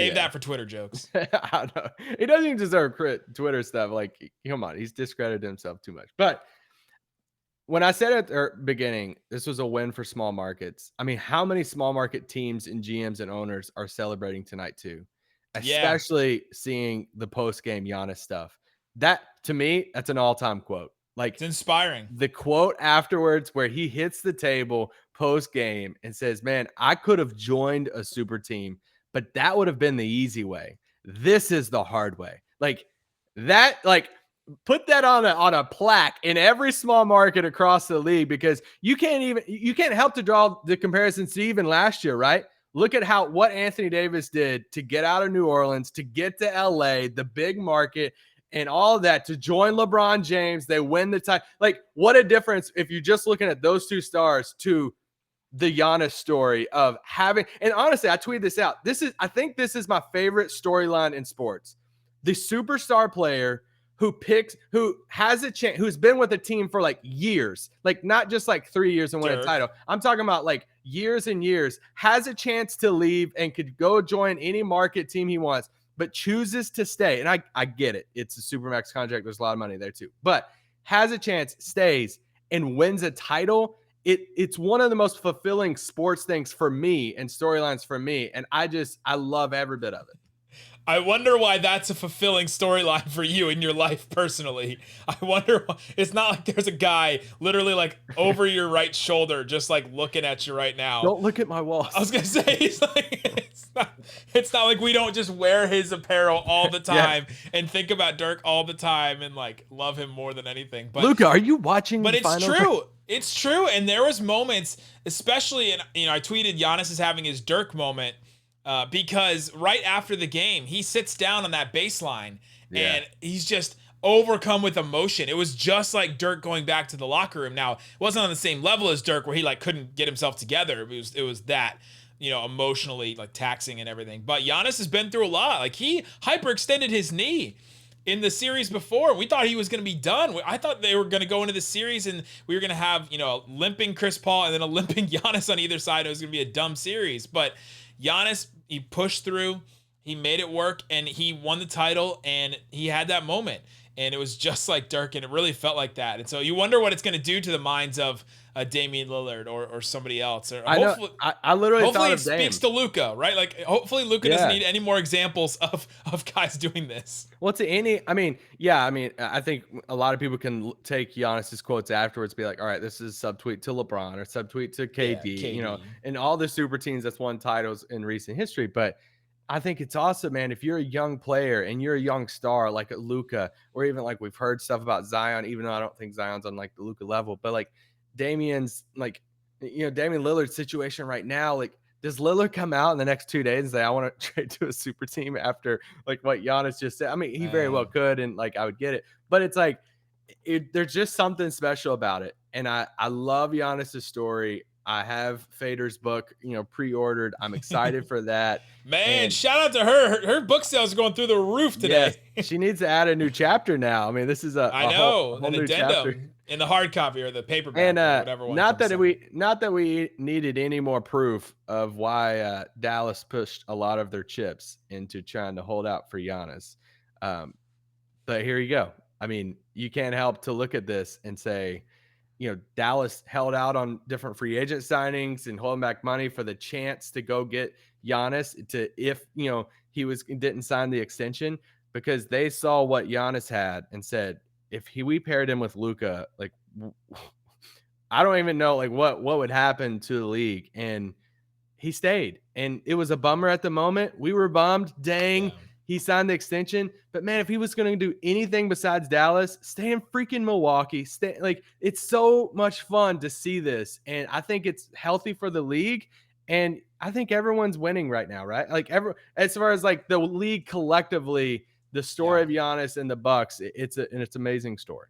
Save that for Twitter jokes. I don't know. He doesn't even deserve Twitter stuff. Like, come on, he's discredited himself too much. But when I said at the beginning, this was a win for small markets. I mean, how many small market teams and GMs and owners are celebrating tonight too? Yeah. Especially seeing the post-game Giannis stuff. That, to me, that's an all-time quote. Like, it's inspiring. The quote afterwards where he hits the table post-game and says, man, I could have joined a super team, but that would have been the easy way. This is the hard way. Like that, like put that on a plaque in every small market across the league, because you can't help to draw the comparisons to even last year, right? Look at what Anthony Davis did to get out of New Orleans, to get to LA, the big market, and all of that, to join LeBron James. They win the title. Like, what a difference if you're just looking at those two stars to the Giannis story of having, and honestly, I tweeted this out. I think this is my favorite storyline in sports. The superstar player who has a chance, who's been with a team for like years, like not just like 3 years and win a title. I'm talking about like years and years, has a chance to leave and could go join any market team he wants, but chooses to stay. And I get it. It's a Supermax contract. There's a lot of money there too, but has a chance, stays, and wins a title. It's one of the most fulfilling sports things for me and storylines for me. And I love every bit of it. I wonder why that's a fulfilling storyline for you in your life personally. I wonder why. It's not like there's a guy literally like over your right shoulder just like looking at you right now. Don't look at my walls. I was gonna say, it's not like we don't just wear his apparel all the time and think about Dirk all the time and like love him more than anything. But Luka, are you watching? But it's true. It's true. And there was moments, especially in, I tweeted Giannis is having his Dirk moment. Because right after the game, he sits down on that baseline and he's just overcome with emotion. It was just like Dirk going back to the locker room. Now, it wasn't on the same level as Dirk where he like couldn't get himself together. It was that, emotionally like taxing and everything. But Giannis has been through a lot. Like he hyperextended his knee in the series before. We thought he was going to be done. I thought they were going to go into the series and we were going to have, a limping Chris Paul and then a limping Giannis on either side. It was going to be a dumb series, but Giannis, he pushed through, he made it work, and he won the title, and he had that moment. And it was just like Dirk, and it really felt like that. And so you wonder what it's going to do to the minds of Damian Lillard or somebody else. Or I literally hopefully thought it of speaks to Luka, right? Like hopefully Luka doesn't need any more examples of guys doing this. Well, I think a lot of people can take Giannis's quotes afterwards, be like, all right, this is a subtweet to LeBron or subtweet to KD, and all the super teams that's won titles in recent history. But I think it's awesome, man. If you're a young player and you're a young star like Luka, or even like we've heard stuff about Zion, even though I don't think Zion's on like the Luka level, but like Damian's like, Damian Lillard's situation right now, like, does Lillard come out in the next 2 days and say, I want to trade to a super team after like what Giannis just said? I mean, he very well could, and like I would get it, but it's like there's just something special about it. And I love Giannis's story. I have Fader's book, pre-ordered. I'm excited for that. Man, shout out to her. Her book sales are going through the roof today. Yes, she needs to add a new chapter now. I mean, this is a whole new chapter in the hard copy or the paperback, and or whatever one. Not that we needed any more proof of why Dallas pushed a lot of their chips into trying to hold out for Giannis. But here you go. I mean, you can't help to look at this and say, Dallas held out on different free agent signings and holding back money for the chance to go get Giannis if he didn't sign the extension, because they saw what Giannis had and said, if we paired him with Luka, like I don't even know like what would happen to the league. And he stayed, and it was a bummer at the moment. We were bummed. Dang. Yeah. He signed the extension, but man, if he was going to do anything besides Dallas, stay in freaking Milwaukee. It's so much fun to see this, and I think it's healthy for the league, and I think everyone's winning right now, right? Like as far as like the league collectively, the story of Giannis and the Bucks, it's an amazing story.